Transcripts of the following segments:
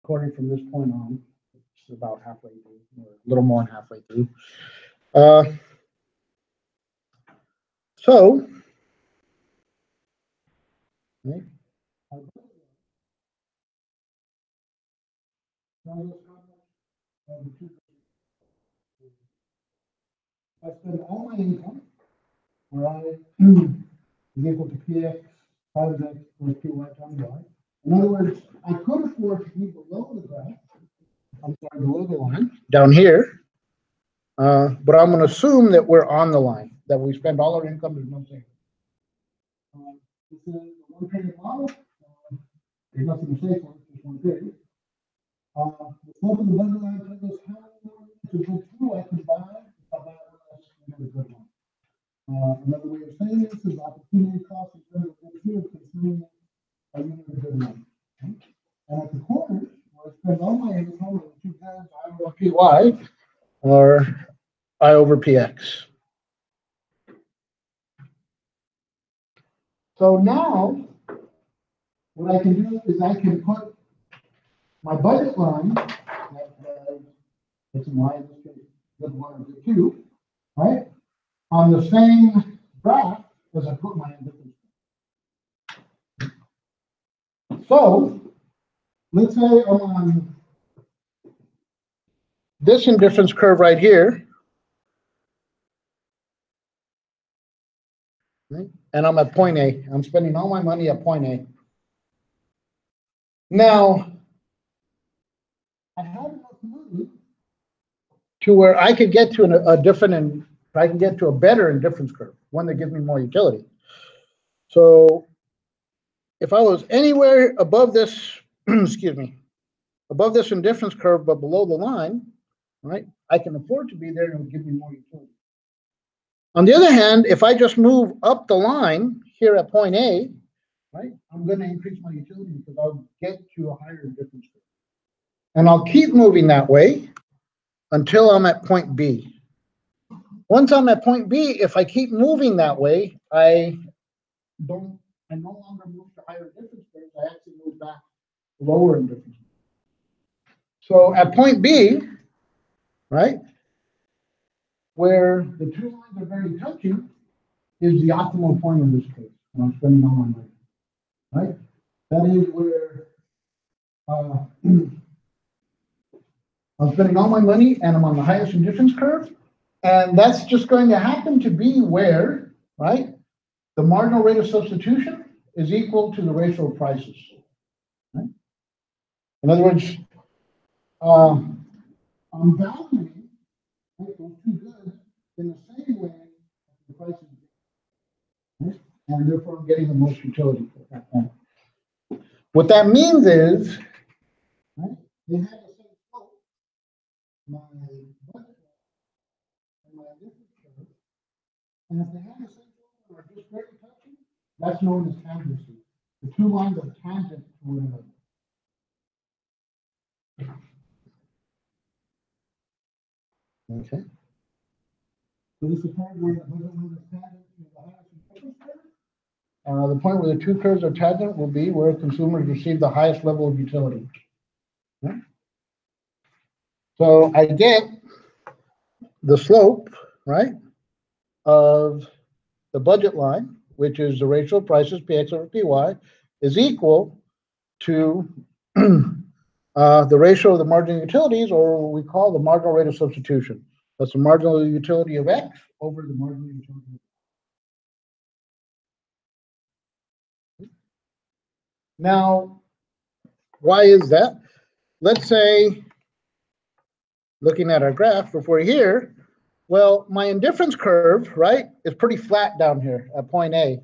According from this point on, it's about halfway through, or a little more than halfway through. Uh, so, right, I spend all my income, right, is equal to PX times X plus PY times Y. In other words, I could afford to be below the graph, I'm sorry, below the line, down here, but I'm going to assume that we're on the line, that we spend all our income, there's no savings. This is a one-period model. There's nothing to say for it, just one period. The slope of the budget line tells us how many more units of good fuel I can buy if I buy less than a good one. Another way of saying this is opportunity cost in terms of good fuel consuming a unit of good one. Okay? And at the corners, where I spend all my income on the two paths, I over PY, or I over PX. So now, what I can do is I can put my budget line, it's in line, good one or good two, right, on the same graph as I put my indifference. So, let's say I'm on this indifference curve right here, right, and I'm at point A. I'm spending all my money at point A. Now, I have enough money to where I could get to I can get to a better indifference curve, one that gives me more utility. So if I was anywhere above this, excuse me, above this indifference curve, but below the line, right, I can afford to be there and it'll give me more utility. On the other hand, if I just move up the line here at point A, right, I'm going to increase my utility because I'll get to a higher indifference curve. And I'll keep moving that way until I'm at point B. Once I'm at point B, if I keep moving that way, I no longer move to higher indifference curves. I actually move back to lower indifference. So at point B, right, where the two lines are very touching, is the optimal point in this case when I'm spending all my money, right? That is where I'm spending all my money and I'm on the highest indifference curve. And that's just going to happen to be where, right, the marginal rate of substitution is equal to the ratio of prices. Right? In other words, I'm valuing, right, those two goods in the same way as the prices, right? And therefore I'm getting the most utility at that point. What that means is, right, they have the same slope, my budget and my difference curve, and if they have the same slope and are just very touching, that's known as tangency. The two lines are tangent to one another. Okay. So this is the point where the budget line is tangent to the highest indifference curve. The point where the two curves are tangent will be where consumers receive the highest level of utility. Okay. So I get the slope, right, of the budget line, which is the ratio of prices, PX over PY, is equal to the ratio of the marginal utilities, or what we call the marginal rate of substitution. That's the marginal utility of X over the marginal utility of X. Now, why is that? Let's say, looking at our graph before here, well, my indifference curve, right, is pretty flat down here at point A.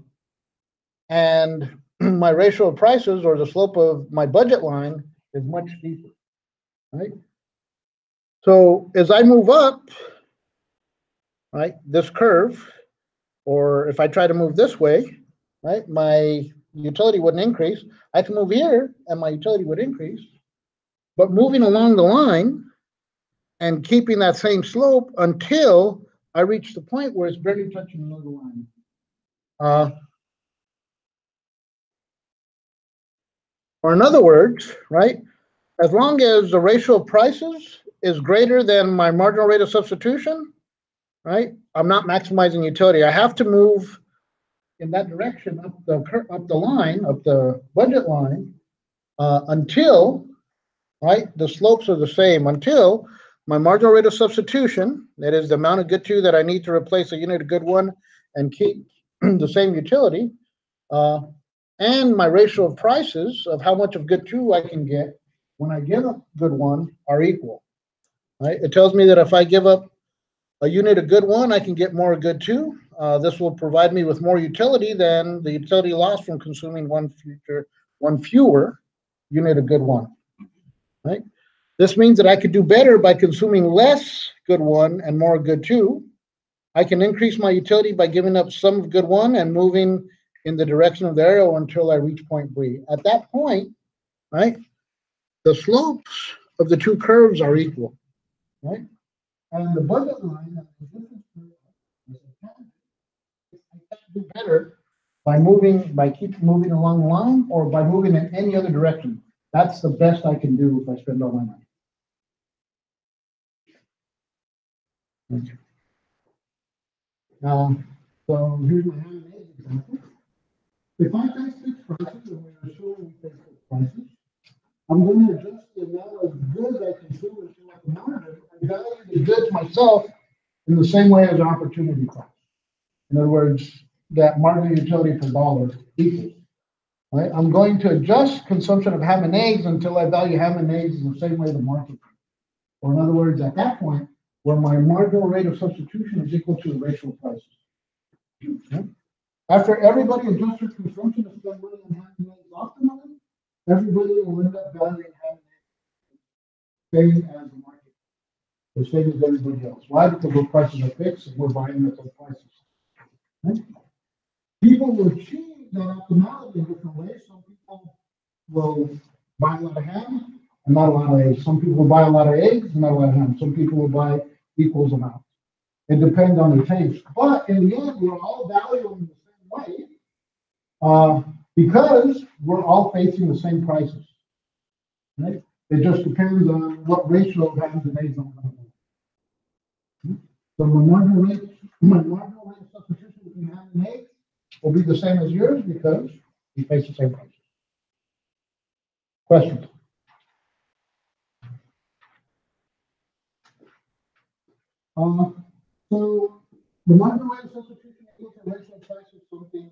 And my ratio of prices, or the slope of my budget line, is much steeper, right? So as I move up, right, this curve, or if I try to move this way, right, my utility wouldn't increase. I can move here and my utility would increase. But moving along the line and keeping that same slope until I reach the point where it's barely touching another line. Or in other words, right, as long as the ratio of prices is greater than my marginal rate of substitution, right? I'm not maximizing utility. I have to move in that direction up the budget line, until, right, the slopes are the same, until my marginal rate of substitution, that is the amount of good two that I need to replace a unit of good one and keep the same utility, and my ratio of prices of how much of good two I can get when I give up good one are equal. Right? It tells me that if I give up a unit of good one, I can get more of good two. This will provide me with more utility than the utility loss from consuming one fewer unit of good one. Right? This means that I could do better by consuming less good one and more good two. I can increase my utility by giving up some of good one and moving in the direction of the arrow until I reach point B. At that point, right, the slopes of the two curves are equal, right? And the budget line, I can do better by keep moving along the line or by moving in any other direction. That's the best I can do if I spend all my money. Okay. So here's my example. If I face fixed prices, and we're assuming we face fixed prices, I'm going to adjust the amount of goods I consume until I can monitor and value the goods myself in the same way as opportunity cost. In other words, that marginal utility per dollar equals. Right? I'm going to adjust consumption of ham and eggs until I value ham and eggs in the same way the market. Or in other words, at that point, where my marginal rate of substitution is equal to the ratio of prices. Okay? After everybody adjusts their consumption to spend money on ham and eggs optimally, everybody will end up valuing ham and eggs same as the market, the same as everybody else. Why? Because those prices are fixed and we're buying at those prices. Okay? People will achieve that optimality in different ways. Some people will buy a lot of ham and not a lot of eggs. Some people will buy a lot of eggs and not a lot of ham. Some people will buy equals amounts. It depends on the taste. But in the end, we're all valuing the same way because we're all facing the same prices. Right? It just depends on what ratio of hams and eggs I'm going to do. So my marginal rate of substitution between ham and eggs will be the same as yours because we face the same prices. Questions? So the marginal rate of substitution equals the ratio of price is something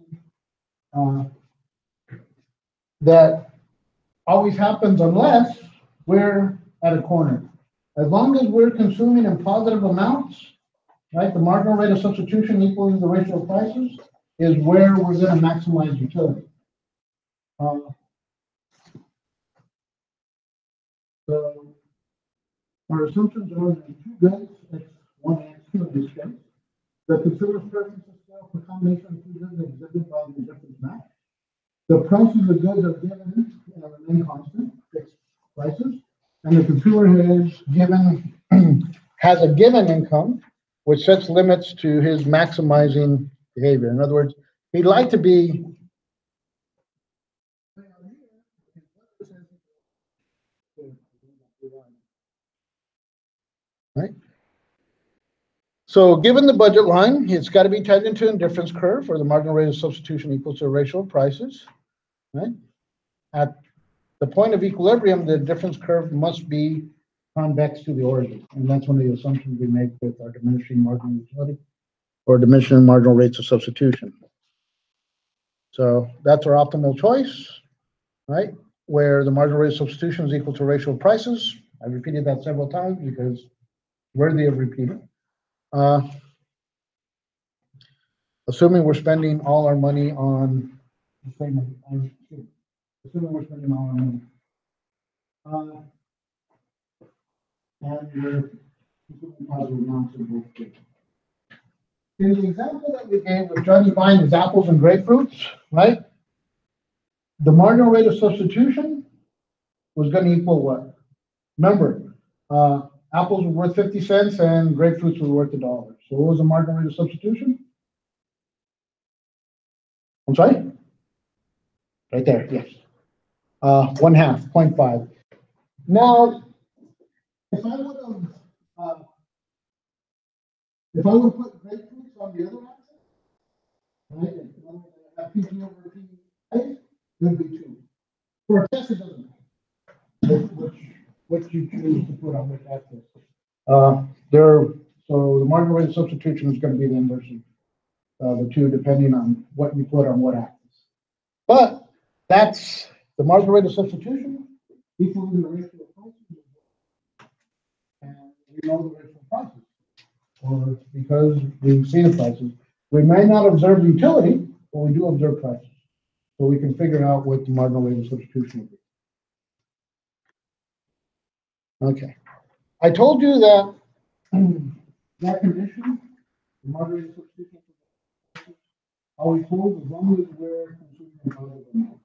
that always happens unless we're at a corner. As long as we're consuming in positive amounts, right, the marginal rate of substitution equaling the ratio of prices is where we're going to maximize utility. So our assumptions are that two goods, X1 and X2 in this case, the consumer's preferences scale for combination of two goods exhibited by the difference match. The prices of goods are given and remain constant, fixed prices, and the consumer has a given income, which sets limits to his maximizing behavior. In other words, he'd like to be right. So given the budget line, it's got to be tied into an indifference curve or the marginal rate of substitution equals to a ratio of prices. Right? At the point of equilibrium, the difference curve must be convex to the origin. And that's one of the assumptions we make with our diminishing marginal utility or diminishing marginal rates of substitution. So that's our optimal choice, right? Where the marginal rate of substitution is equal to a ratio of prices. I repeated that several times because it's worthy of repeating. Assuming we're spending all our money on the same, assuming we're spending all our money. And we're consuming positive amounts of both goods. In the example that we gave with Johnny buying his apples and grapefruits, right? The marginal rate of substitution was going to equal what? Remember, apples were worth 50 cents and grapefruits were worth $1. So what was the marginal rate of substitution? I'm sorry? Right there, yes. 1/2, 0.5. Now, if I would have put grapefruits on the other axis, right? If I would have PP over PA, it would be 2. For a test, it doesn't matter which you choose to put on which axis. So the marginal rate of substitution is going to be the inverse of the 2, depending on what you put on what axis. But that's the marginal rate of substitution equals the ratio of prices, and we know the ratio of prices, or because we've seen the prices. We may not observe utility, but we do observe prices, so we can figure out what the marginal rate of substitution will be. Okay, I told you that that condition, the marginal rate of substitution, always holds as long as we're consuming a positive amount.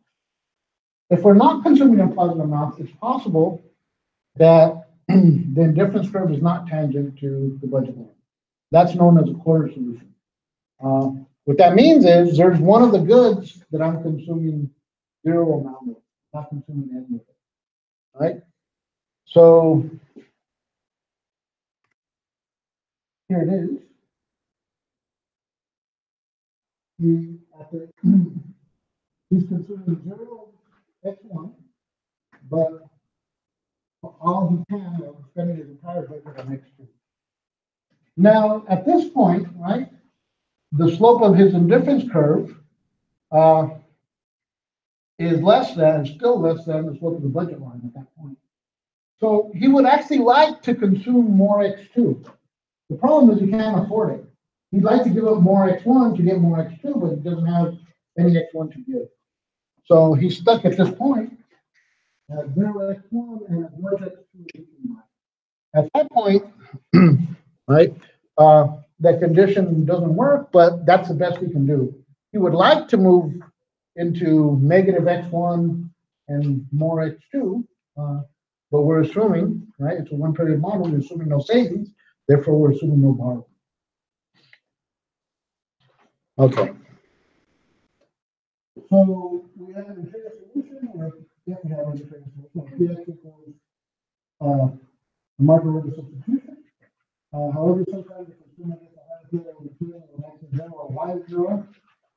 If we're not consuming a positive amount, it's possible that the indifference curve is not tangent to the budget line. That's known as a corner solution. What that means is there's one of the goods that I'm consuming 0 amount of, not consuming any of it, right? So here it is. He's consuming 0 X1, but all he can of spending his entire budget on X2. Now, at this point, right, the slope of his indifference curve is still less than the slope of the budget line at that point. So he would actually like to consume more X2. The problem is he can't afford it. He'd like to give up more X1 to get more X2, but he doesn't have any X1 to give. So he's stuck at this point at 0 X1 and as much X2 as he can buy. At that point, right, that condition doesn't work, but that's the best we can do. He would like to move into negative X1 and more X2, but we're assuming, right, it's a one-period model, we're assuming no savings, therefore we're assuming no borrowing. Okay. So we have an interior solution, or yeah, we have an interior solution. PX equals the marginal rate of substitution. However, sometimes the consumer gets a higher period of material than X in general, Y is 0.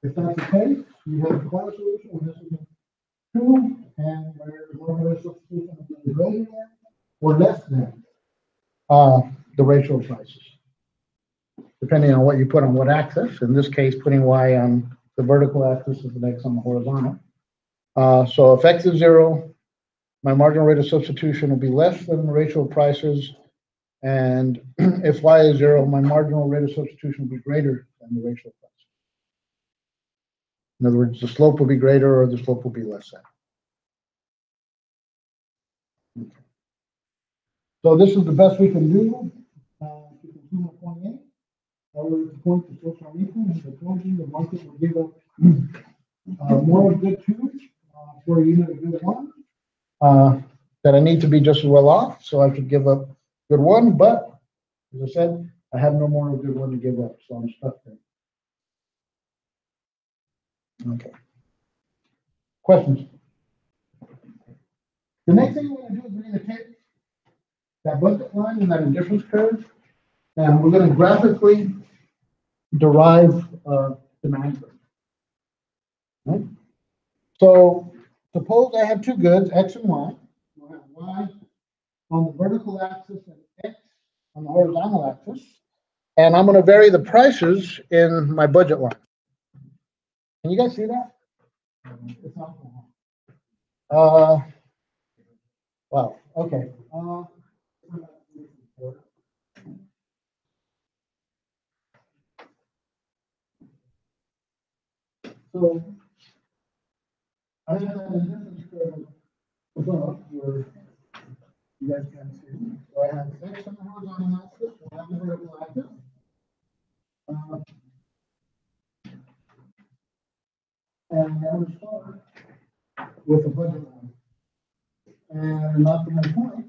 If that's the case, we have a corner solution, and this is 2, and where the marginal rate of substitution is greater than or less than the ratio of prices, depending on what you put on what axis. In this case, putting Y on the vertical axis is X on the horizontal. So if X is 0, my marginal rate of substitution will be less than the ratio of prices. And if Y is 0, my marginal rate of substitution will be greater than the ratio of prices. In other words, the slope will be greater or the slope will be less than. Okay. So this is the best we can do to consumer 28. However, the point is still unequal, and the closing, the market will give up more of good 2 for a unit of good 1 that I need to be just as well off, so I could give up good 1, but as I said, I have no more of good 1 to give up, so I'm stuck there. Okay. Questions? The next thing we're going to do is we're going to take that budget line and that indifference curve, and we're going to graphically derive demand curve. Right? So suppose I have 2 goods, X and Y. We'll have Y on the vertical axis and X on the horizontal axis, and I'm going to vary the prices in my budget line. Can you guys see that? It's not wow. Okay. So I have that indifference curve above where you guys can see. So I have X on the horizontal axis, Y on the vertical axis. And I would start with a budget line. And up to my point,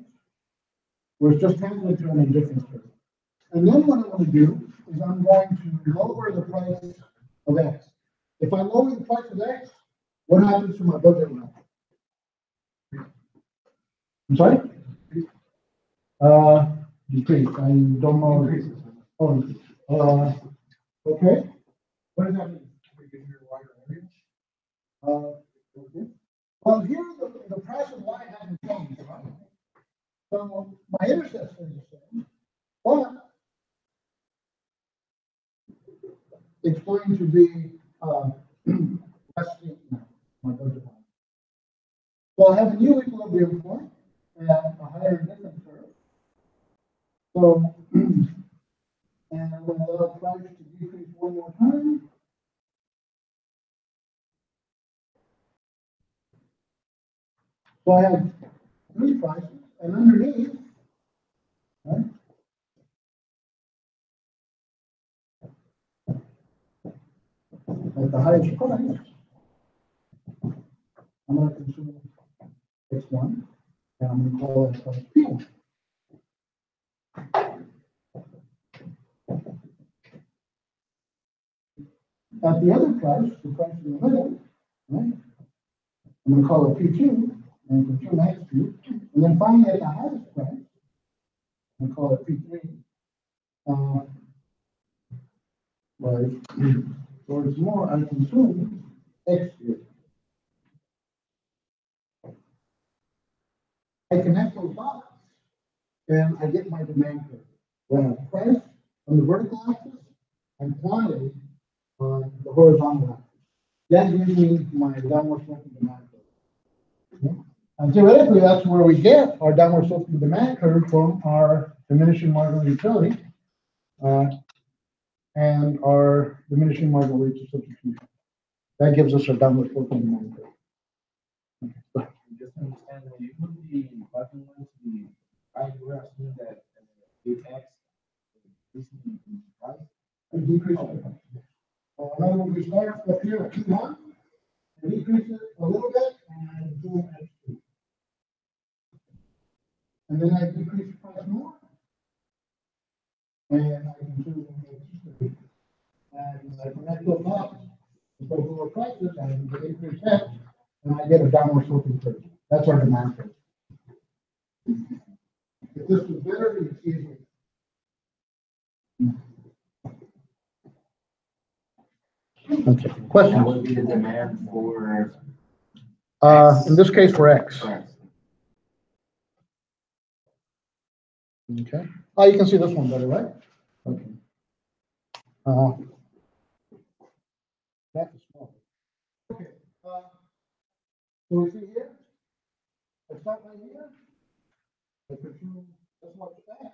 we're just tangent to an indifference curve. And then what I'm going to do is I'm going to lower the price of X. If I lower the price of X, what happens to my budget line? I'm sorry? Decrease, I don't know. Oh, okay. What does that mean? We can hear wider areas. Okay. Well, here the price of Y hasn't changed, right? So my intersection is the same, but it's going to be less steep now. My budget line. So I have a new equilibrium point and a higher difference curve. So, and I'm going to allow price to decrease one more time. So I have three prices, and underneath, right, at the highest price, I'm going to consume X1, and I'm going to call it P1. At the other price, the price in the middle, right, I'm going to call it P2, and consume X2, and then finally at the highest price, I'm going to call it P3. Right, so it's more, I consume X3. I connect those dots, and I get my demand curve. I have price on the vertical axis and quantity on the horizontal axis. That gives me my downward sloping demand curve. Okay? And theoretically, that's where we get our downward sloping demand curve from our diminishing marginal utility and our diminishing marginal rates of substitution. That gives us our downward sloping demand curve. Okay. Just understand when you put the button to the right, we're assuming that the X is increasing in price. And decrease the price. In other words, we start up here at Q1 and decrease it a little bit and do an X2. And then I decrease the price more. And I can do X3. And I connect those dots with those lower prices and the increase X, and I get a downward sloping curve. That's our demand curve. If this was better, you see it. Okay, That question. would be the demand for In this case, for X. X. Okay. Oh, you can see this one better, right? Okay. That is small. Okay. So we see here. I start right here. I consume this much X.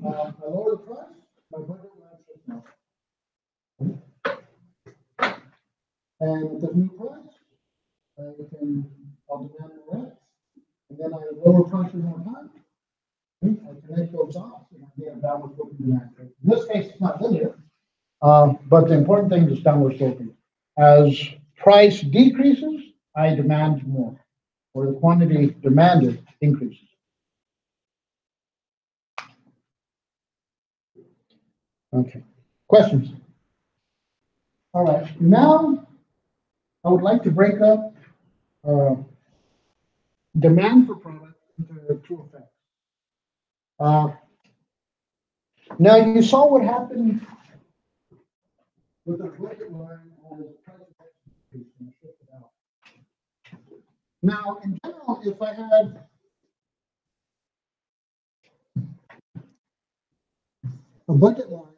I lower the price. My budget matches now. And with the new price, I'll demand more X. And then I lower prices more time. I connect those dots and I get a downward sloping demand curve. In this case, it's not linear, but the important thing is downward sloping. As price decreases, I demand more, or the quantity demanded increases. Okay, questions? All right, now I would like to break up demand for product into two effects. Now you saw what happened with the budget line as the price of X shifted out. Now, in general, if I had a budget line,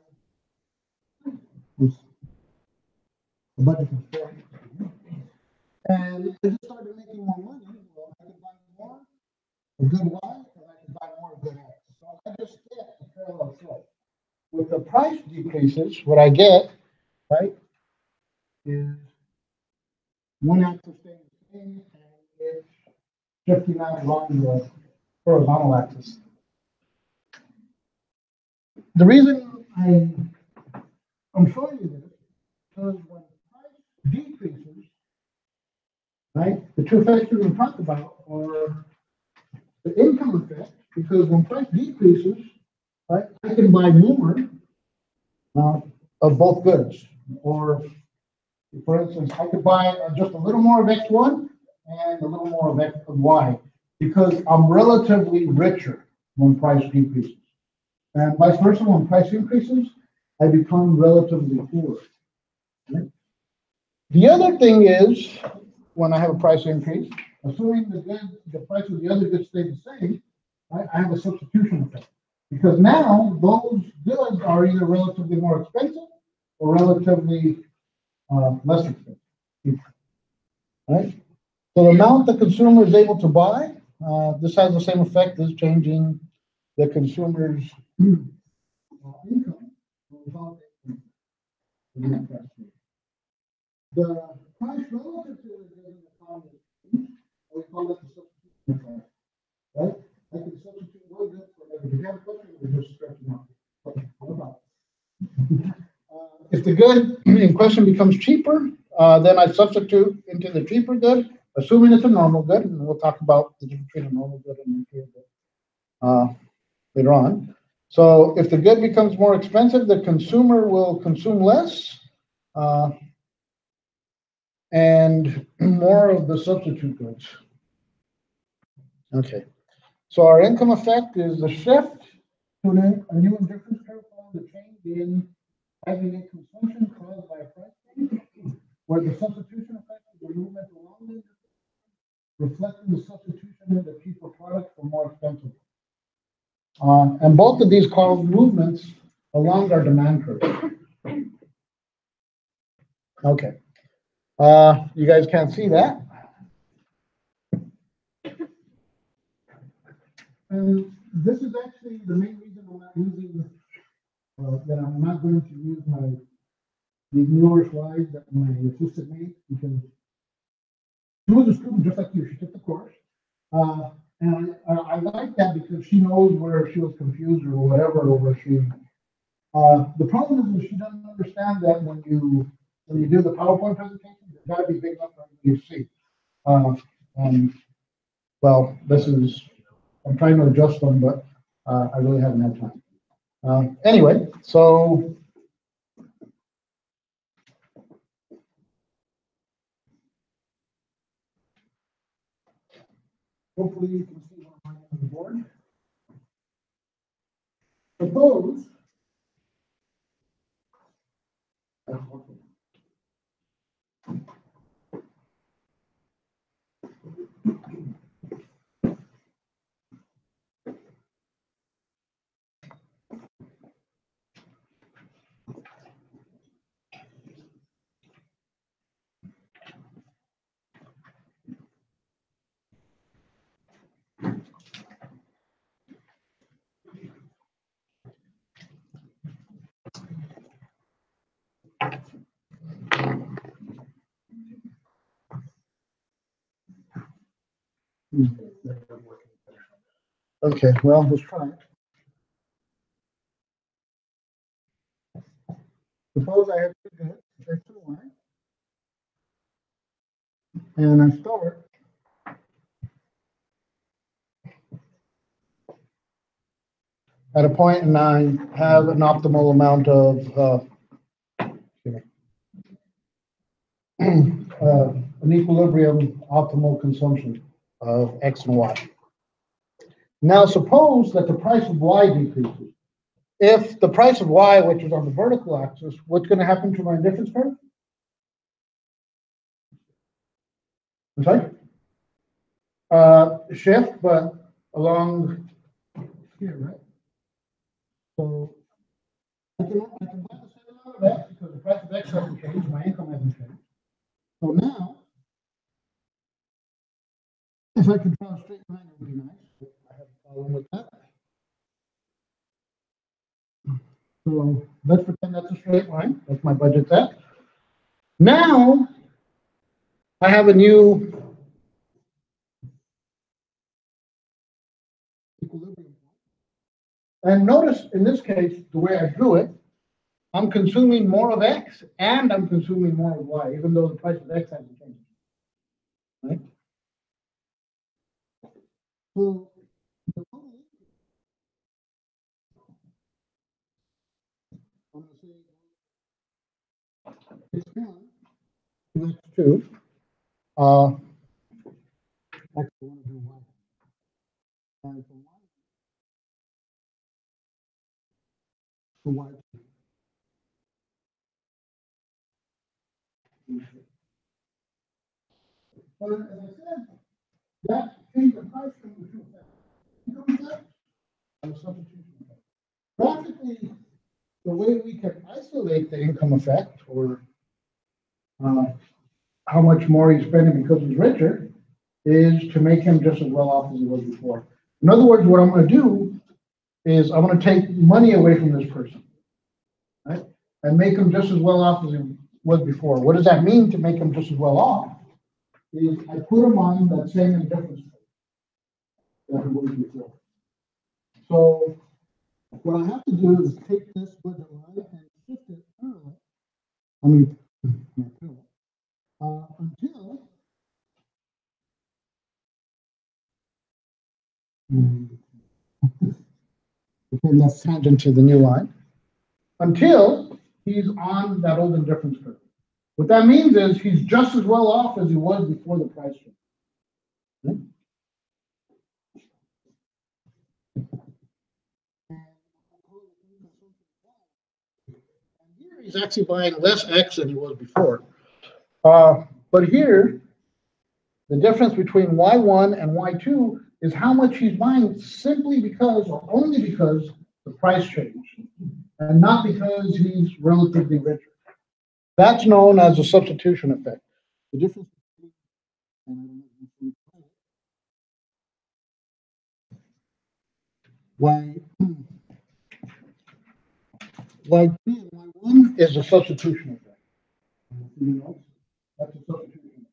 a budget constraint, and I just started making more money, well, I could buy more of good Y, and I could buy more of good X. So I just get a parallel slope. With the price decreases, what I get, right, is one axis staying the same, and it's shifting out along the horizontal axis. The reason I'm showing you this because when price decreases, right, the two effects we're going to talk about are the income effect, because when price decreases, right, I can buy more of both goods. Or, for instance, I could buy just a little more of X1 and a little more of Y. because I'm relatively richer when price decreases. And vice versa, when price increases, I become relatively poorer. Right? The other thing is, when I have a price increase, assuming the price of the other goods stay the same, I have a substitution effect. Because now those goods are either relatively more expensive or relatively less expensive. Right? So the amount the consumer is able to buy, this has the same effect as changing the consumer's income without the price relative to the economy, we call it the substitution effect, right? I can substitute one good for another. If you have a question, we're just stretching out. What about? If the good in question becomes cheaper, then I substitute into the cheaper good, assuming it's a normal good, and we'll talk about the difference between a normal good and an inferior good later on. So if the good becomes more expensive, the consumer will consume less and more of the substitute goods. Okay. So our income effect is the shift to a new indifference curve following the change in aggregate consumption caused by a price change, where the substitution effect is the movement along the reflecting the substitution of the cheaper product for more expensive. And both of these cause movements along our demand curve. Okay. You guys can't see that. And this is actually the main reason I'm not using, that I'm not going to use these newer slides that my assistant made, because she was a student just like you. She took the course. And I like that because she knows where she was confused or whatever, or where she. The problem is she doesn't understand that when you do the PowerPoint presentation, it's got to be big enough for you to see. Well, I'm trying to adjust them, but I really haven't had time. Anyway, so hopefully you can see what I'm writing on the board. Suppose okay, well, let's try it. Suppose I have two goods, X and Y, and I start at a point and I have an optimal amount of an equilibrium optimal consumption of X and Y. Now suppose that the price of Y decreases. If the price of Y, which is on the vertical axis, what's going to happen to my indifference curve? I'm sorry? Shift, but along here, right? So I can buy the same amount of X because the price of X hasn't changed, my income hasn't changed. So now, if I could draw a straight line, it would be nice. I have a problem with that. So let's pretend that's a straight line. That's my budget set. Now I have a new equilibrium. And notice in this case, the way I drew it, I'm consuming more of X and I'm consuming more of Y, even though the price of X hasn't changed. Right? So the total I'm going to say X1, X2. Actually, I want to do Y. And for Y2. But as I said, that change of price comes into effect. Income effect and the substitution effect. Practically, the way we can isolate the income effect, or how much more he's spending because he's richer, is to make him just as well off as he was before. In other words, what I'm going to do is I'm going to take money away from this person, right, and make him just as well off as he was before. What does that mean to make him just as well off? Is I put him on that same indifference that he was before. So what I have to do is take this budget line and shift it parallel. I mean, not parallel, until okay, that's tangent to the new line, until he's on that old indifference curve. What that means is he's just as well off as he was before the price change. Okay? And here he's actually buying less X than he was before. But here, the difference between Y1 and Y2 is how much he's buying simply because, or only because, the price changed, and not because he's relatively richer. That's known as a substitution effect. The difference between Y2 and Y1 is a substitution effect. That's a substitution.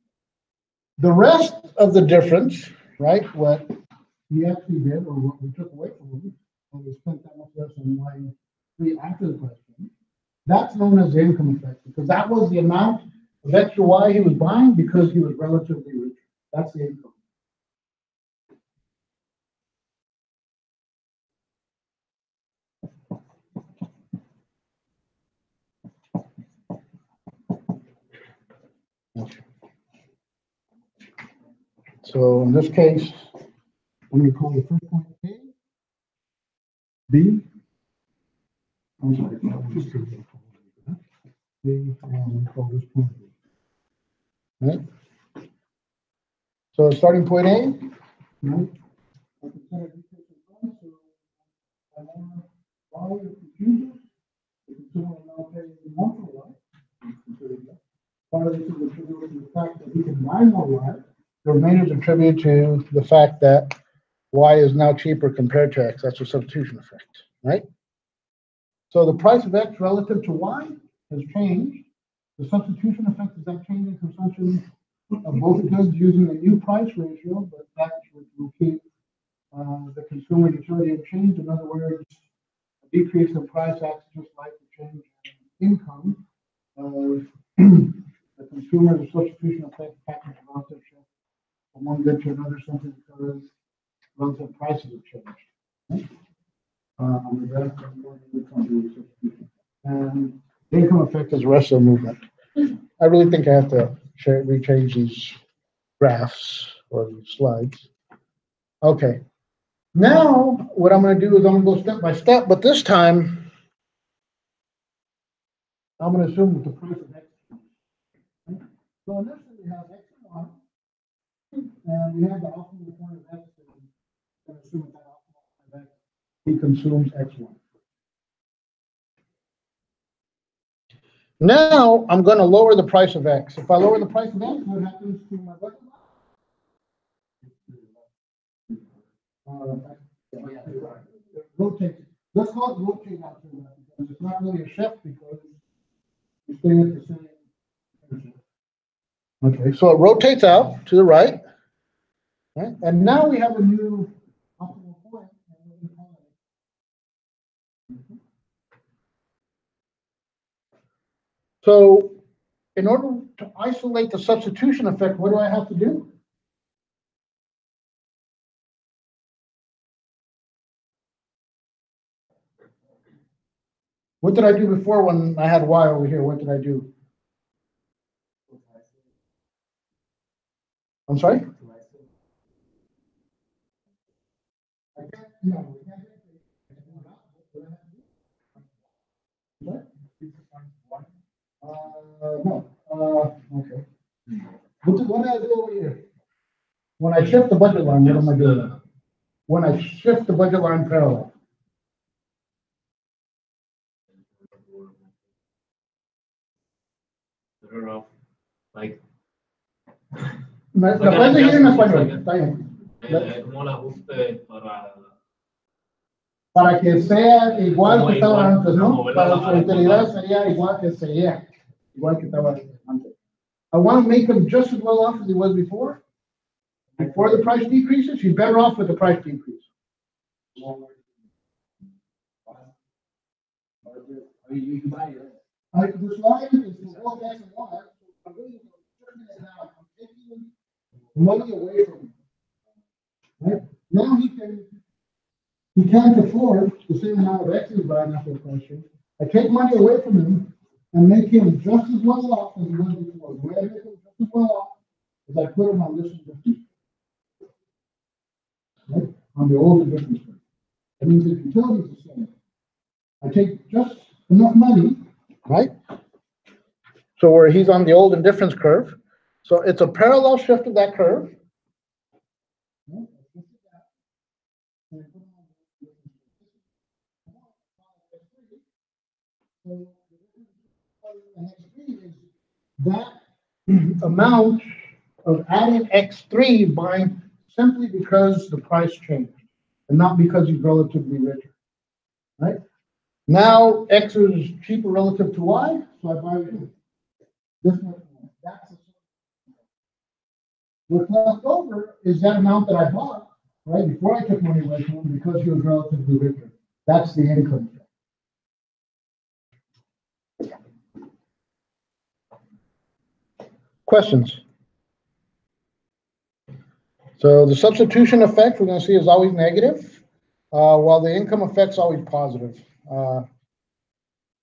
The rest of the difference, right, what he actually did, or what we took away from him, and we spent that much less on Y3 after the question, that's known as the income effect, because that was the amount of extra Y he was buying because he was relatively rich. That's the income. So in this case, I'm going to call the first point A, B. I'm sorry, B, and call this point B. Right? So starting point A, right? I consider decrease in price, so I want Y if you choose it. The consumer will now pay more for Y. Part of this is attributed to the fact that he can buy more Y. The remainder is attributed to the fact that Y is now cheaper compared to X. That's a substitution effect, right? So the price of X relative to Y has changed. The substitution effect is that change in consumption of both goods using a new price ratio, but that will keep the consumer utility unchanged. In other words, a decrease in price acts just like the change in income of the consumer. The substitution effect happens relative shift from one good to another simply because relative prices have changed. And the income effect is the rest of the movement. I really think I have to rechange these graphs or these slides. Okay. Now, what I'm going to do is I'm going to go step by step, but this time, I'm going to assume that the price of X. So initially we have X and Y, and we have the optimal point of X, and assume that optimal point of X, he consumes X1. Now, I'm going to lower the price of X. If I lower the price of X, what happens to my budget? Rotate. Let's call it rotate out to that, because it's not really a shift because you stay at the same. Okay, so it rotates out to the right. Right? And now we have a new optimal point. So in order to isolate the substitution effect, what do I have to do? What did I do before when I had Y over here? What did I do? I'm sorry? No, we can't get paid. What? No, okay. What do I do over here? When I shift the budget line, what am I doing? When I shift the budget line parallel. I don't know, like, La puedes seguir en español, está bien. como el ajuste Para que sea igual que estaba Igual, antes, ¿no? moverlo Para a su la utilidad columna. sería igual que sería, igual que estaba antes. I want to make him just as well off as he was before. Before the price decreases, he's better off with the price decrease. You buy it. This line is the whole X and Y. So I'm really turning it now. I'm taking money away from him. Right? Now he can't afford the same amount of X he's buying after the price change. I take money away from him and make him just as well off as he was before. The way I make him just as well off is I put him on this difference. Right? On the older difference. That means the utility is the same. I take just enough money, right? So where he's on the old indifference curve. So it's a parallel shift of that curve. That amount of adding X3 buying simply because the price changed and not because he's relatively richer, right? Now X is cheaper relative to Y, so I buy this much more. That's what's left over is that amount that I bought, right, before I took money away from him because he was relatively richer. That's the income. Questions? So the substitution effect we're going to see is always negative, while the income effect's always positive,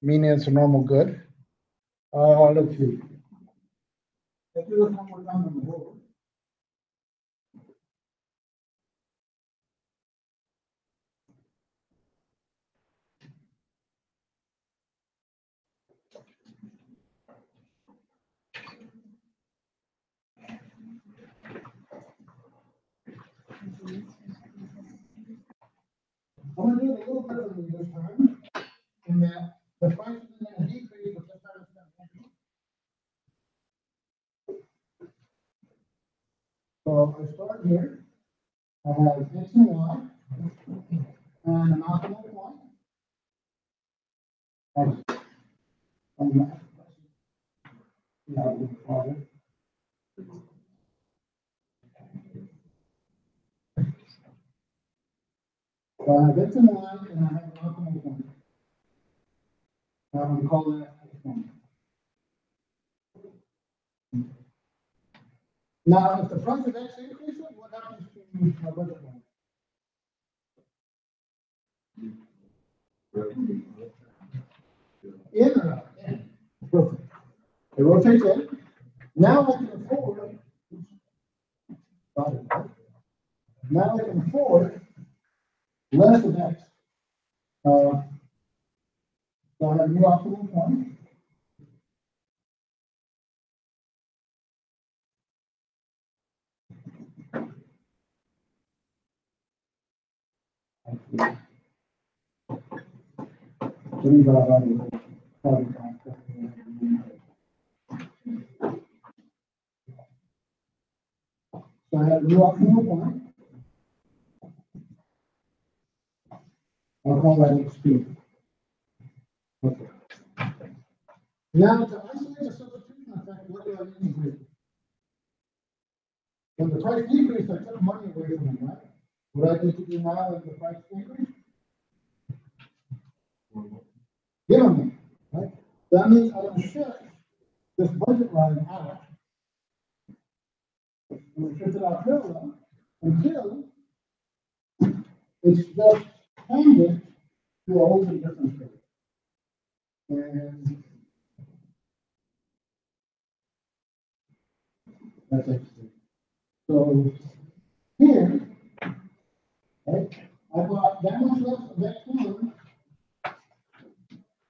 meaning it's a normal good. Let's see. Let's do this one more time on the board. I'm going to do it a little differently this time, in that the price is going to decrease, but this time it's going to increase. So I start here. I have X and Y, and an optimal point. So I have X and Y, and I have an optimal point. I'm going to call that X point. Now, if the price of X increases, what happens to my budget line? In or out? In. Perfect. It rotates in. Now I can afford. Now I can afford less of X. So I have a new optimal point. So I have a new optimal point. I'll call that XP. Okay. Now to isolate the substitution effect, what do I need to do? When the price decreased, I took money away from him, right? What I need to do now is the price increase? Give him it, right? That means I'm going to shift this budget line out. I'm going to shift it out parallel until it's just tangent to a whole different curve. And that's it. So here, right, I bought that much less of that corn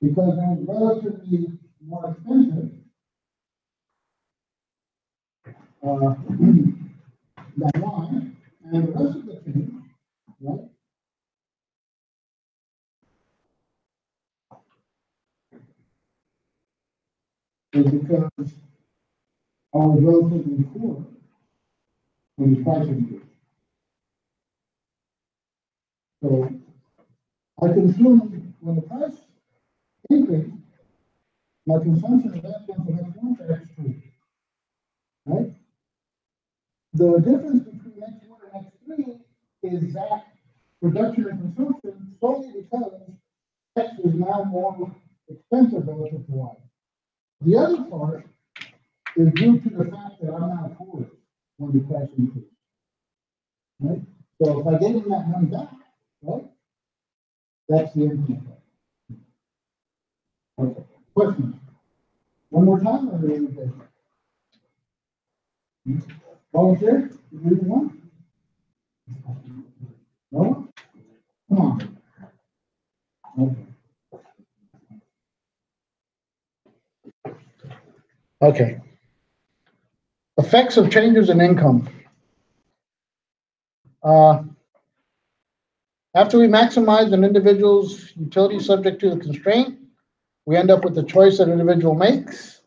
because it was relatively more expensive. Than wine, and the rest of the thing, right? Is because I was relatively poor when the price increased. So I consumed, when the price increased, my consumption of that one for that one tax too. Right? The difference between X1 and X3 is that production and consumption solely because X is now more expensive relative to Y. The other part is due to the fact that I'm now poor when the price increases. Right? So if I gave him that money back, right? That's the income tax. Okay. Questions? One more time or anything? Volunteer? You read one? No? Come on. Okay. Effects of changes in income. After we maximize an individual's utility subject to the constraint, we end up with the choice that an individual makes.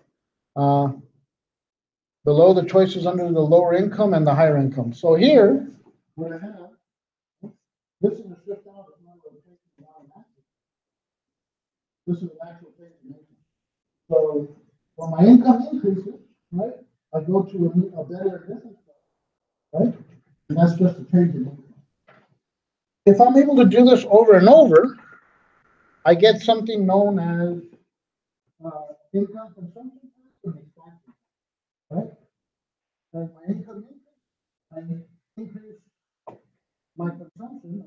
Below the choices under the lower income and the higher income. So here, what I have, this is a shift out of number of cases automatically. This is an actual change in income. So when my income increases, right, I go to a better business, right? And that's just a change in income. If I'm able to do this over and over, I get something known as income consumption and expansion, right? As my income increases, I increase my consumption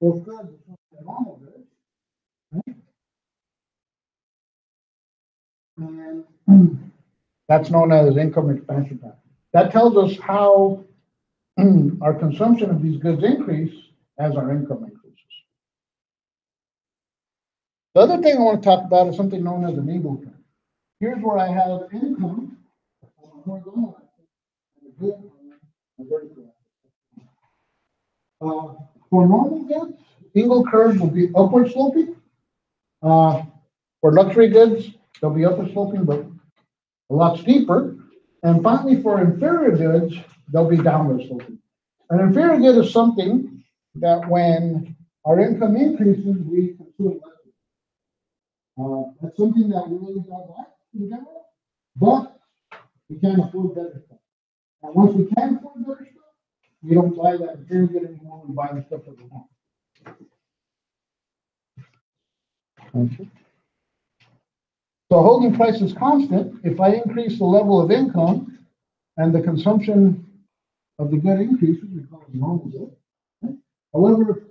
of goods and normal goods, right? And that's known as income expansion factor. That tells us how our consumption of these goods increase as our income increases. The other thing I want to talk about is something known as an Eagle curve. Here's where I have income on a horizontal axis and a good on a vertical axis. For normal goods, Eagle curves will be upward sloping. For luxury goods, they'll be upward sloping, but a lot steeper. And finally, for inferior goods, they'll be downward sloping. An inferior good is something that when our income increases, we consume less. That's something that we really don't like in general, but we can't afford better stuff. And once we can afford better stuff, we don't buy that inferior good anymore, we buy the stuff that we want. Okay. So holding prices constant, if I increase the level of income and the consumption of the good increases, we call it normal good. Right? However,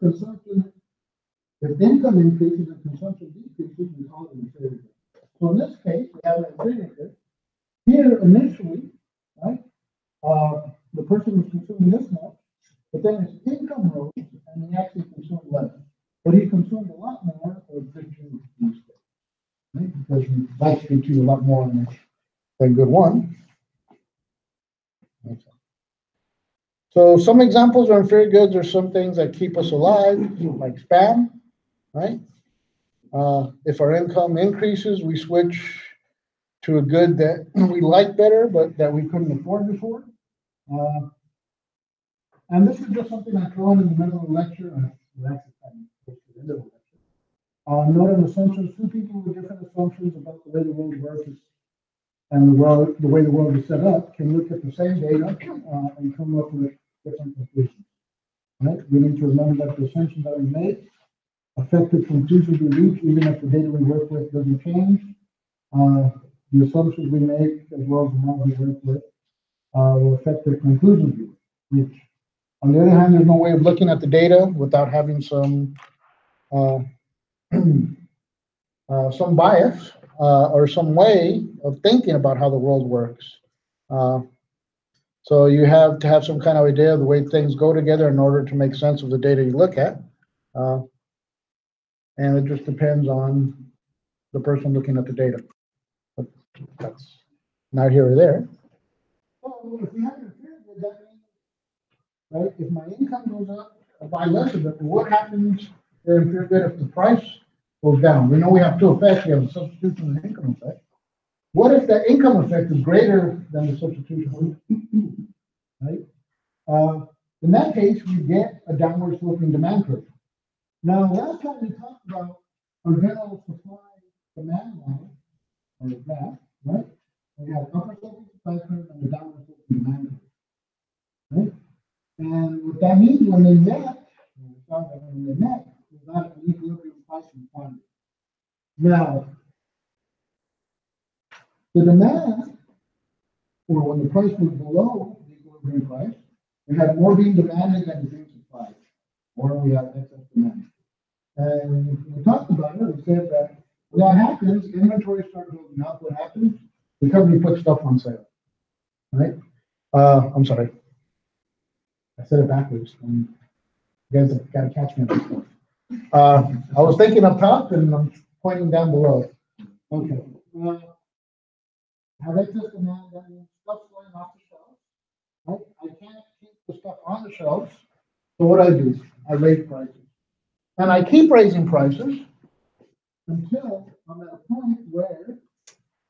if income increases and consumption decreases, we call it inferior good. So in this case, we have an inferior good. Here, initially, right, the person was consuming this much, but then his income rose and he actually consumed less. But he consumed a lot more of good two instead. Right? Because he likes good two a lot more than good one. Okay. So some examples of inferior goods are some things that keep us alive, like spam, right? If our income increases, we switch to a good that we like better, but that we couldn't afford before. And this is just something I throw in the middle of the lecture. Note an assumptions. Two people with different assumptions about the way the world works and the way the world is set up can look at the same data and come up with different conclusions. Right? We need to remember that the assumptions that we make affect the conclusions we reach, even if the data we work with doesn't change. The assumptions we make, as well as the model we work with, will affect the conclusions we reach. On the other hand, there's no way of looking at the data without having some bias or some way of thinking about how the world works. So you have to have some kind of idea of the way things go together in order to make sense of the data you look at. And it just depends on the person looking at the data. But that's not here or there. So if we have an impaired good, that means, right, if my income goes up, I buy less of it. What happens if the price goes down? We know we have two effects. We have the substitution and income effect. What if the income effect is greater than the substitution? Right? In that case, we get a downward sloping demand curve. Now, last time we talked about our general supply demand line, or graph, right? We have upper sloping supply curve and a downward sloping demand curve. Right? And what that means when they met, we got an equilibrium price and quantity. Now, the demand, or when the price was below the equilibrium price, we had more being demanded than being supplied, or we have excess demand. And we talked about it, we said that when that happens, inventory starts building up. What happens? The company puts stuff on sale, right? I'm sorry. I said it backwards. You guys have got to catch me on this stuff. I was thinking up top and I'm pointing down below. Okay. Have excess demand, that means stuff's going off the shelves. Right? I can't keep the stuff on the shelves. So what do? I raise prices. And I keep raising prices until I'm at a point where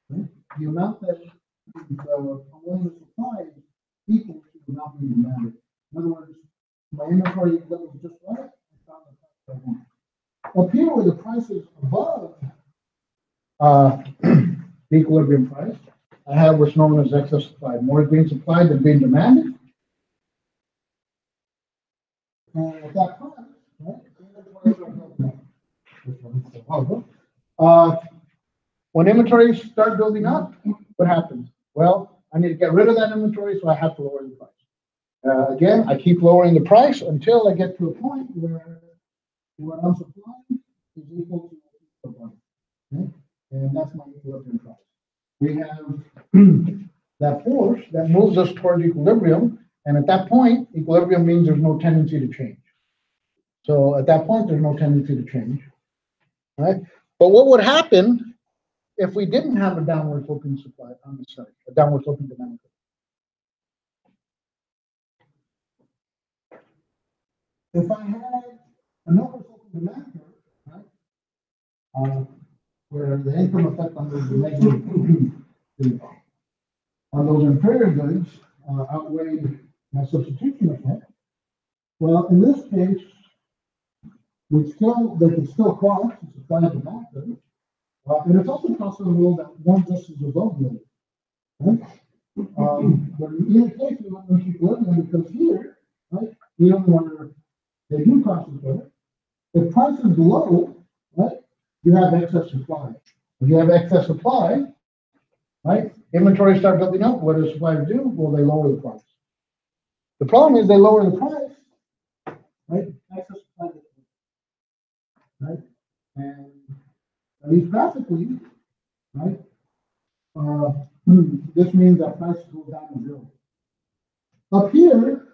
the amount that I'm willing to supply is equal to the amount being demanded. In other words, my inventory level is just right. I found the price I want. Up here, where the price is above the equilibrium price, I have what's known as excess supply. More is being supplied than being demanded. And at that point, right, when inventories start building up, what happens? Well, I need to get rid of that inventory, so I have to lower the price. Again, I keep lowering the price until I get to a point where what I'm supplying is equal to the supply. Okay? And that's my equilibrium price. We have that force that moves us toward equilibrium, and at that point, equilibrium means there's no tendency to change. So at that point, there's no tendency to change. Right? But what would happen if we didn't have a downward sloping supply, a downward sloping demand curve? If I had an upward sloping demand curve, right, where the income effect on those negative on those inferior goods outweighed my substitution effect, well, in this case, they could still cross the supply and demand curve. And it's also possible that one just is above the other. Right? But in either case, we want to keep learning because here, right, we don't want to, they do cross each other. If price is low, right, you have excess supply. If you have excess supply, right, inventories start building up. What does suppliers do? Well, they lower the price. The problem is they lower the price, right? Excess supply, right? And at least graphically, right? This means that prices go down to zero. Up here,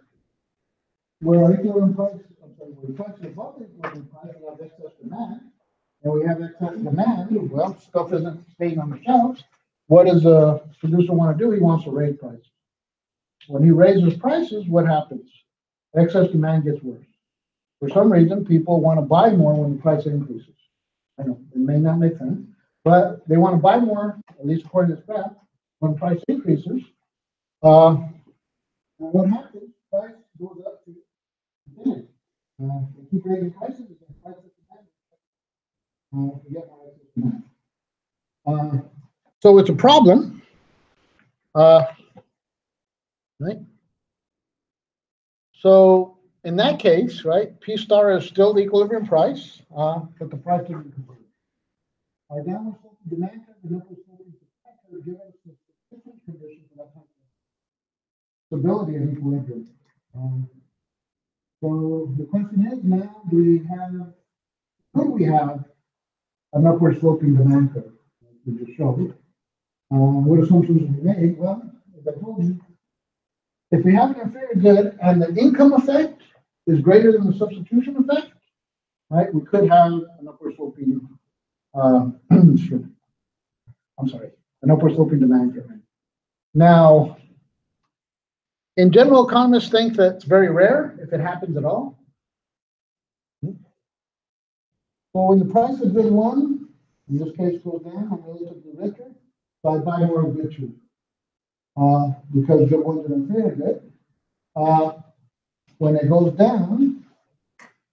where our equilibrium price, where the price is above the equilibrium price, we have excess demand, and we have excess demand. Well, stuff isn't staying on the shelves. What does a producer want to do? He wants to raise prices. When he raises prices, what happens? Excess demand gets worse. For some reason, people want to buy more when the price increases. I know it may not make sense, but they want to buy more, at least according to this graph, when price increases. And what happens? Price goes up to infinity. They keep raising prices, and prices demand. To get more excess demand. So it's a problem, right? So in that case, right, P star is still the equilibrium price, but the price isn't complete. Our downward sloping demand curve and upward sloping supply curve give us the sufficient condition for that kind of stability and equilibrium. So the question is now, could we have an upward sloping demand curve? We just showed. What assumptions have we made? Well, as I told you, if we have an inferior good and the income effect is greater than the substitution effect, right, we could have an upward sloping, I'm sorry, an upward sloping demand curve. Now, in general, economists think that it's very rare if it happens at all. So when the price of good one, in this case, goes down, I'm relatively richer, so I buy more of good two. Because good one's an inferior good. When it goes down,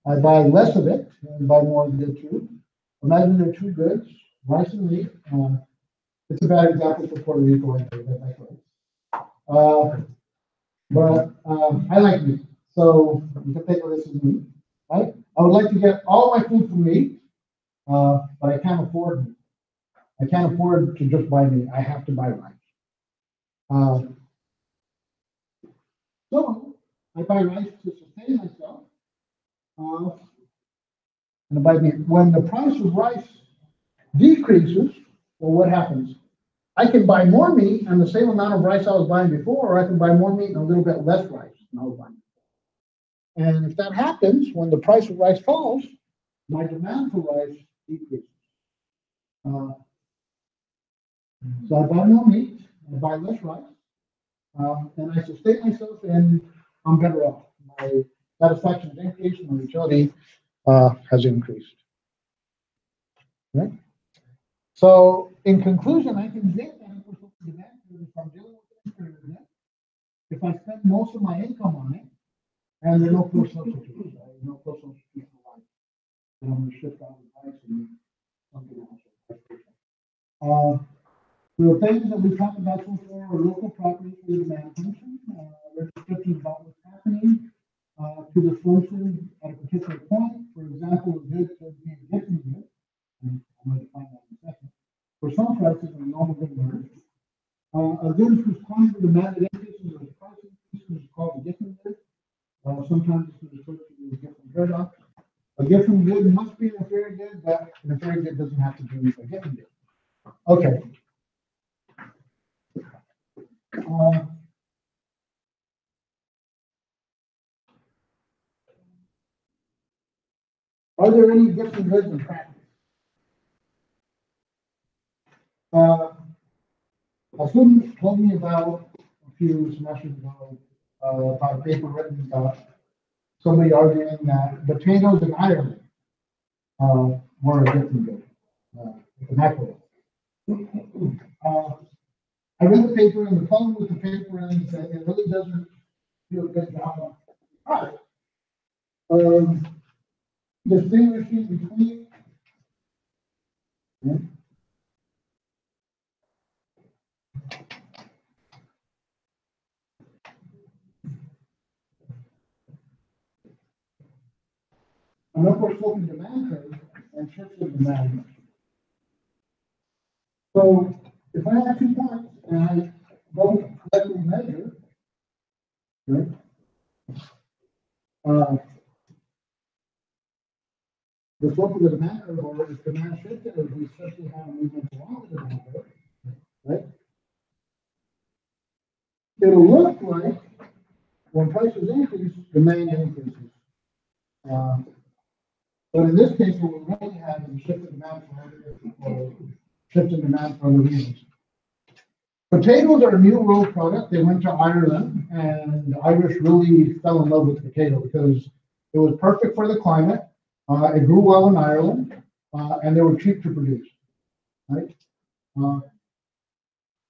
I buy less of it and buy more of good two. Imagine there are two goods, rice and wheat. It's a bad example for Puerto Rico, but I like meat, so you can think of this as meat, right? I would like to get all my food from meat, but I can't afford meat. I can't afford to just buy meat. I have to buy rice. So I buy rice to sustain myself, and I buy meat. When the price of rice decreases, well, what happens? I can buy more meat and the same amount of rice I was buying before, or I can buy more meat and a little bit less rice than I was buying before. And if that happens, when the price of rice falls, my demand for rice decreases. So I buy more meat, I buy less rice, and I sustain myself, and I'm better off. My satisfaction has increased, my utility has increased. Right? So, in conclusion, I can get that demand if I'm dealing with it. If I spend most of my income on it, and there's no close substitutes, no close substitutes for life, then I'm going to shift out the price and something else. The things that we talked about so far are local properties for the demand function, descriptions about what's happening to the function at a particular point. For example, a good could be a gifting good. I'm going to define that in a second. For some prices, a normal good word. A good whose quantity demanded increases or price increases is called a gifting good. Sometimes it's referred to as a gifting good. A gifting good must be an inferior good, but an inferior good doesn't have to be a gifting good. Okay. Are there any gifting goods in practice? A student told me about a few semesters ago about a paper written about somebody arguing that potatoes in Ireland were a gifting good. I read the paper, and the problem with the paper is that it really doesn't do a good job of distinguishing between an upward sloping demand curve and shifts in demand. So if I have 2 points and I don't correctly measure, right, the slope of the demand curve, or if demand shifted, or we especially have a movement along the demand curve, right? It'll look like when prices increase, demand increases. But in this case, what we really have is a shift in demand for other reasons. Potatoes are a new world product. They went to Ireland, and the Irish really fell in love with potato because it was perfect for the climate. It grew well in Ireland, and they were cheap to produce. Right?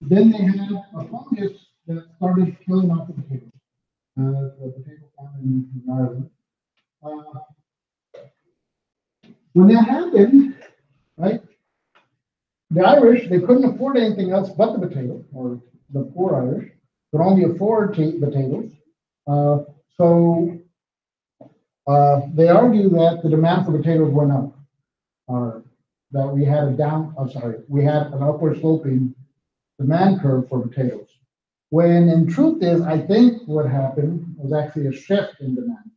Then they had a fungus that started killing off the potatoes. The potato famine in Ireland. When that happened, right, the Irish, they couldn't afford anything else but the potato, or the poor Irish could only afford to eat potatoes. So they argue that the demand for potatoes went up, or that we had we had an upward sloping demand curve for potatoes. When in truth is, I think what happened was actually a shift in demand.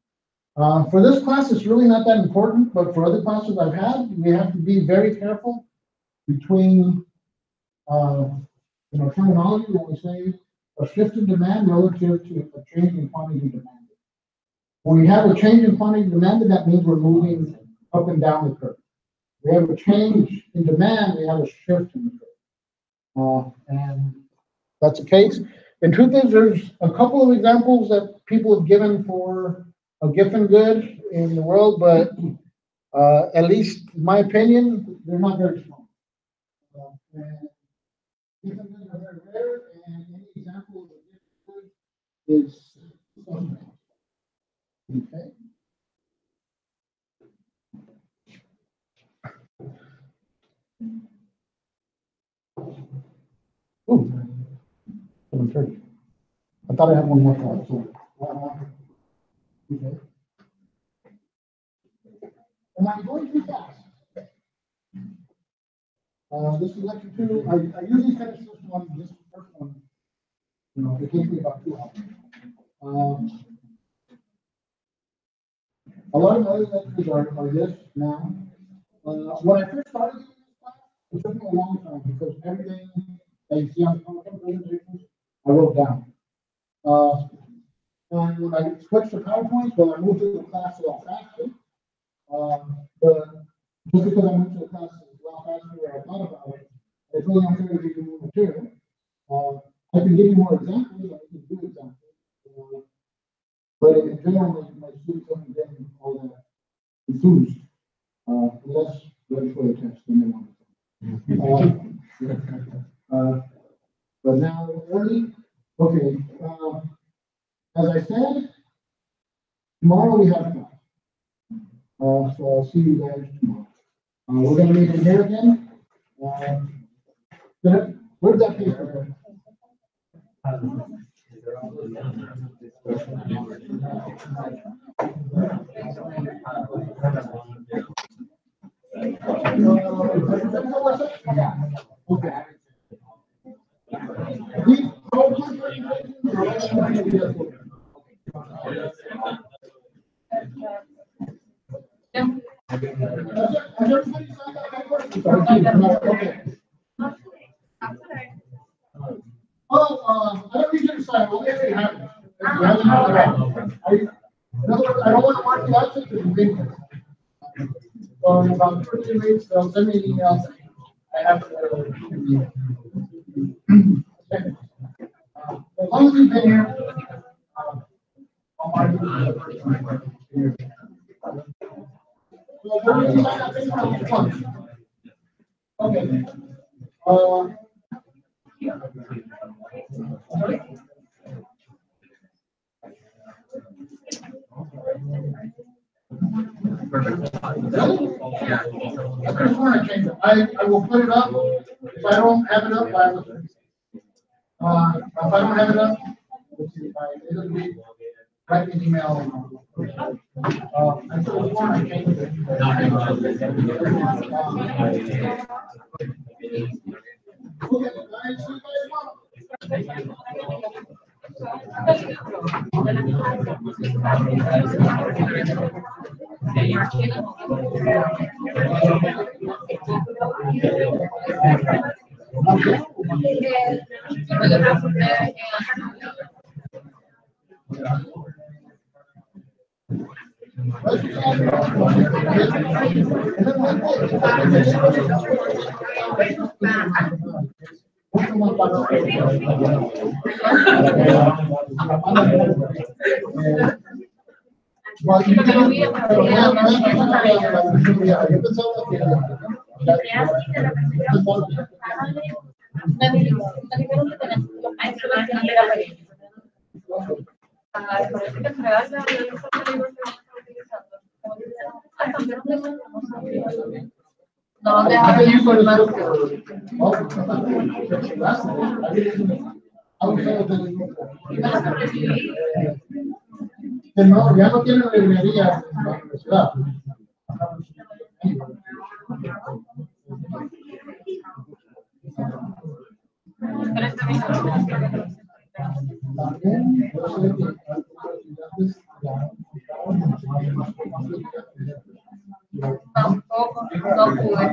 For this class, it's really not that important, but for other classes I've had, we have to be very careful between terminology when we say a shift in demand relative to a change in quantity demanded. When we have a change in quantity demanded, that means we're moving up and down the curve. We have a change in demand, we have a shift in the curve. And that's the case. And truth is, there's a couple of examples that people have given for a Giffen good in the world, but at least in my opinion, they're not very strong. And Giffen goods are very rare, and any example of a Giffen good is okay. Ooh, 7:30. I thought I had one more slide. So, okay. Am I going too fast? This is lecture 2. I usually finish this one, this first one. You know, it takes me about 2 hours. A lot of my other lectures are this now. When I first started this class, it took me a long time because everything that you see on the PowerPoint presentations, I wrote down. And when I switched to PowerPoint, well, I moved to the class a lot faster. But just because I moved to the class a lot faster where I thought about it, it's really unfair to give you more material. I can give you more examples, I can do examples. But in general, my students haven't been all that enthused, unless ready for the test, then they want to. But now, early, okay, as I said, tomorrow we have class. So I'll see you guys tomorrow. We're going to meet in here again. Where's that paper go? Okay. These PowerPoint presentations are all going to be uploaded. Has everybody signed that paper? Okay. Well, I don't need you to sign. We'll get it happen. In other words, I don't want to mark the absence if you think it. So in about 2 or 3 weeks, they'll send me an email saying I have to. As long as you've been here, I'll mark you the first time. So everybody sign that paper on the front. Okay. I will put it up. If I don't have it up, I will. If I don't have it up, let's see, by the end of the week, write an email. I told you one, I changed it. Okay, guys, see you guys tomorrow. No, deja de informar. No, ya no tienen librería en la universidad. Tampoco, no pude.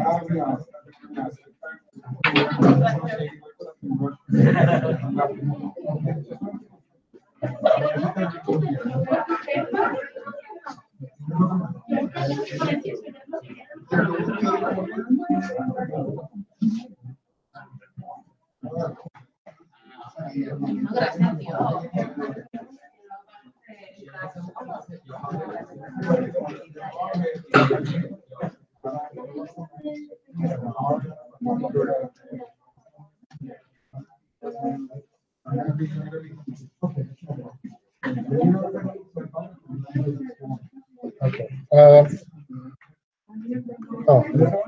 Okay. Oh.